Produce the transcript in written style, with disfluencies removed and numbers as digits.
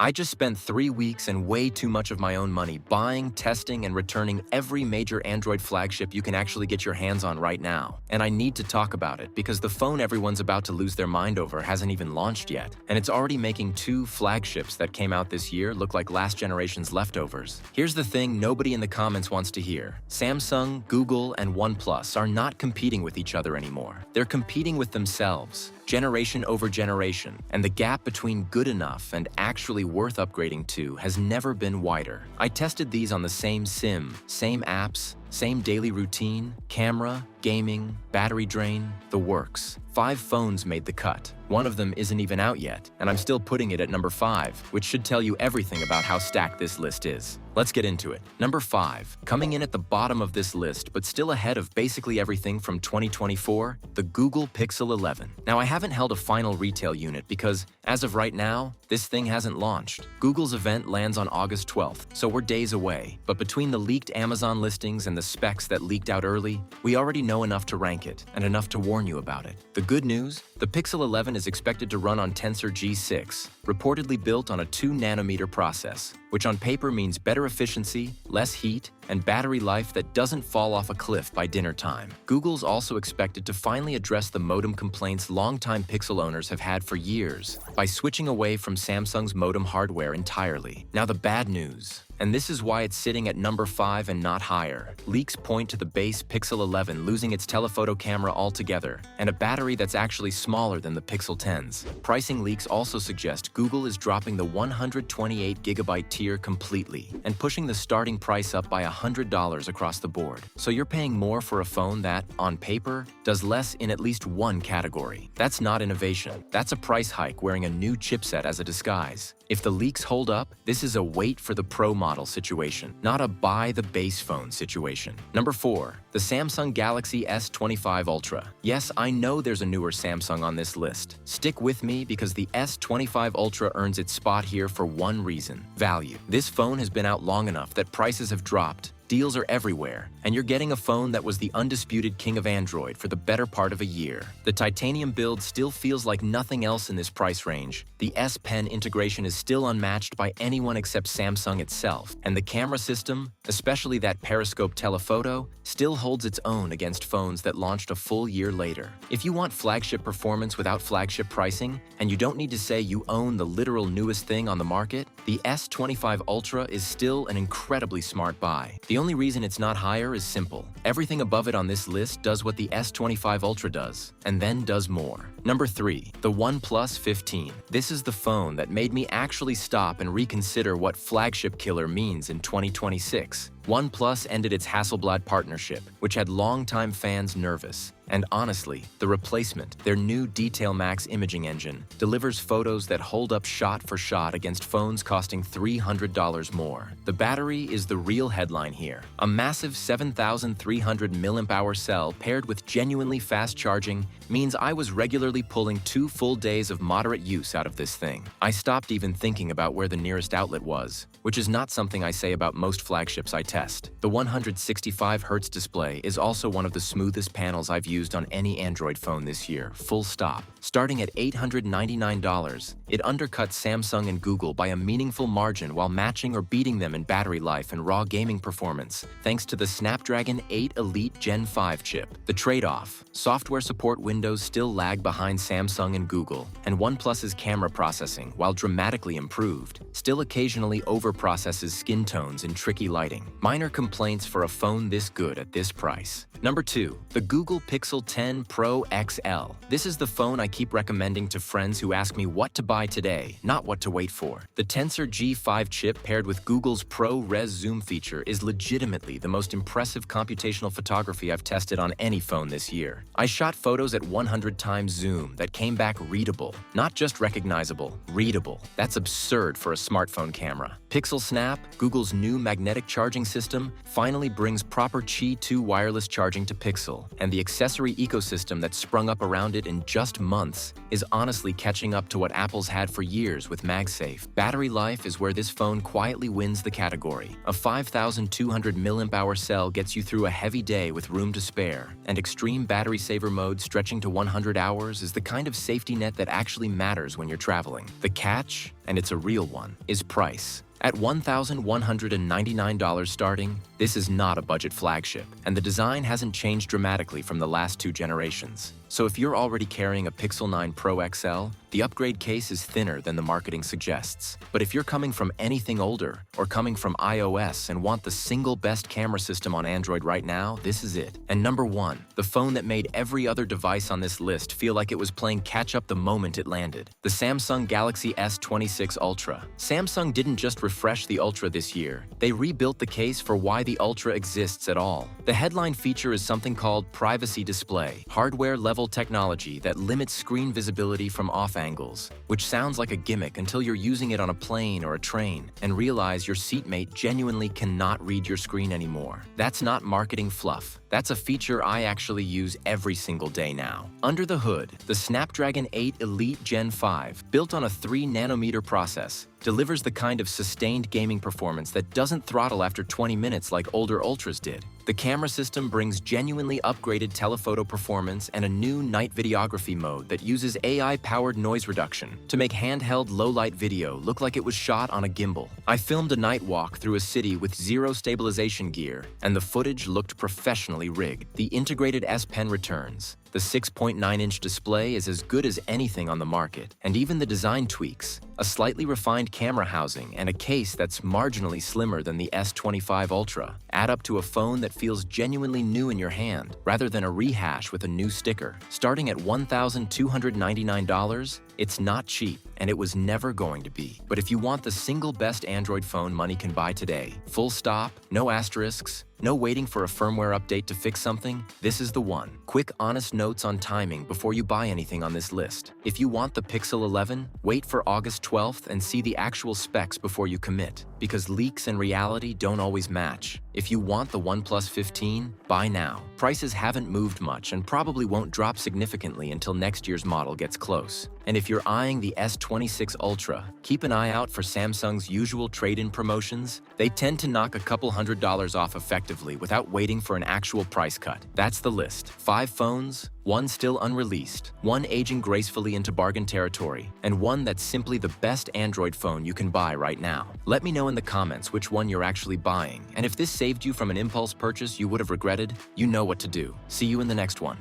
I just spent 3 weeks and way too much of my own money buying, testing, and returning every major Android flagship you can actually get your hands on right now. And I need to talk about it because the phone everyone's about to lose their mind over hasn't even launched yet. And it's already making 2 flagships that came out this year look like last generation's leftovers. Here's the thing nobody in the comments wants to hear. Samsung, Google, and OnePlus are not competing with each other anymore. They're competing with themselves. Generation over generation, and the gap between good enough and actually worth upgrading to has never been wider. I tested these on the same SIM, same apps, same daily routine, camera, gaming, battery drain, the works. 5 phones made the cut. One of them isn't even out yet, and I'm still putting it at number 5, which should tell you everything about how stacked this list is. Let's get into it. Number 5, coming in at the bottom of this list, but still ahead of basically everything from 2024, the Google Pixel 11. Now, I haven't held a final retail unit because, as of right now, this thing hasn't launched. Google's event lands on August 12th, so we're days away. But between the leaked Amazon listings and the specs that leaked out early, we already know enough to rank it, and enough to warn you about it. The good news? The Pixel 11 is expected to run on Tensor G6, reportedly built on a 2-nanometer process, which on paper means better efficiency, less heat, and battery life that doesn't fall off a cliff by dinner time. Google's also expected to finally address the modem complaints longtime Pixel owners have had for years by switching away from Samsung's modem hardware entirely. Now the bad news. And this is why it's sitting at number 5 and not higher. Leaks point to the base Pixel 11 losing its telephoto camera altogether, and a battery that's actually smaller than the Pixel 10's. Pricing leaks also suggest Google is dropping the 128GB tier completely and pushing the starting price up by $100 across the board. So you're paying more for a phone that, on paper, does less in at least one category. That's not innovation. That's a price hike wearing a new chipset as a disguise. If the leaks hold up, this is a wait for the Pro model situation, not a buy the base phone situation. Number 4, the Samsung Galaxy S25 Ultra. Yes, I know there's a newer Samsung on this list. Stick with me because the S25 Ultra earns its spot here for one reason: value. This phone has been out long enough that prices have dropped. Deals are everywhere, and you're getting a phone that was the undisputed king of Android for the better part of a year. The titanium build still feels like nothing else in this price range. The S Pen integration is still unmatched by anyone except Samsung itself, and the camera system, especially that periscope telephoto, still holds its own against phones that launched a full year later. If you want flagship performance without flagship pricing, and you don't need to say you own the literal newest thing on the market, the S25 Ultra is still an incredibly smart buy. The only reason it's not higher is simple. Everything above it on this list does what the S25 Ultra does, and then does more. Number 3, the OnePlus 15. This is the phone that made me actually stop and reconsider what flagship killer means in 2026. OnePlus ended its Hasselblad partnership, which had longtime fans nervous. And honestly, the replacement, their new Detail Max imaging engine, delivers photos that hold up shot for shot against phones costing $300 more. The battery is the real headline here. A massive 7,300 mAh cell paired with genuinely fast charging means I was regularly pulling 2 full days of moderate use out of this thing. I stopped even thinking about where the nearest outlet was, which is not something I say about most flagships I test. The 165Hz display is also one of the smoothest panels I've used on any Android phone this year, full stop. Starting at $899, it undercuts Samsung and Google by a meaningful margin while matching or beating them in battery life and raw gaming performance, thanks to the Snapdragon 8 Elite Gen 5 chip. The trade-off: software support windows still lag behind Samsung and Google, and OnePlus's camera processing, while dramatically improved, still occasionally overprocesses skin tones in tricky lighting. Minor complaints for a phone this good at this price. Number 2, the Google Pixel 10 Pro XL. This is the phone I keep recommending to friends who ask me what to buy today, not what to wait for. The Tensor G5 chip paired with Google's ProRes zoom feature is legitimately the most impressive computational photography I've tested on any phone this year. I shot photos at 100 times zoom that came back readable, not just recognizable, readable. That's absurd for a smartphone camera. Pixel Snap, Google's new magnetic charging system, finally brings proper Qi 2 wireless charging to Pixel, and the accessory ecosystem that sprung up around it in just months is honestly catching up to what Apple's had for years with MagSafe. Battery life is where this phone quietly wins the category. A 5,200 mAh cell gets you through a heavy day with room to spare, and extreme battery saver mode stretching to 100 hours is the kind of safety net that actually matters when you're traveling. The catch? and it's a real one, is price. At $1,199 starting, this is not a budget flagship, and the design hasn't changed dramatically from the last two generations. So if you're already carrying a Pixel 9 Pro XL, the upgrade case is thinner than the marketing suggests. But if you're coming from anything older, or coming from iOS and want the single best camera system on Android right now, this is it. And number 1, the phone that made every other device on this list feel like it was playing catch-up the moment it landed. The Samsung Galaxy S26 Ultra. Samsung didn't just refresh the Ultra this year, they rebuilt the case for why the Ultra exists at all. The headline feature is something called Privacy Display, hardware-level technology that limits screen visibility from off angles, which sounds like a gimmick until you're using it on a plane or a train and realize your seatmate genuinely cannot read your screen anymore. That's not marketing fluff. That's a feature I actually use every single day now. Under the hood, the Snapdragon 8 Elite Gen 5, built on a 3nm process, delivers the kind of sustained gaming performance that doesn't throttle after 20 minutes like older Ultras did. The camera system brings genuinely upgraded telephoto performance and a new night videography mode that uses AI-powered noise reduction to make handheld low-light video look like it was shot on a gimbal. I filmed a night walk through a city with zero stabilization gear, and the footage looked professionally rigged. The integrated S Pen returns. The 6.9-inch display is as good as anything on the market, and even the design tweaks, a slightly refined camera housing and a case that's marginally slimmer than the S25 Ultra, add up to a phone that feels genuinely new in your hand, rather than a rehash with a new sticker. Starting at $1,299, it's not cheap, and it was never going to be. But if you want the single best Android phone money can buy today, full stop, no asterisks, no waiting for a firmware update to fix something, this is the one. Quick, honest notes on timing before you buy anything on this list. If you want the Pixel 11, wait for August 12th and see the actual specs before you commit, because leaks and reality don't always match. If you want the OnePlus 15, buy now. Prices haven't moved much and probably won't drop significantly until next year's model gets close. And if you're eyeing the S26 Ultra, keep an eye out for Samsung's usual trade-in promotions. They tend to knock a couple $100s off effectively without waiting for an actual price cut. That's the list. 5 phones, 1 still unreleased, 1 aging gracefully into bargain territory, and 1 that's simply the best Android phone you can buy right now. Let me know in the comments which one you're actually buying, and if this saved you from an impulse purchase you would have regretted, you know what to do. See you in the next one.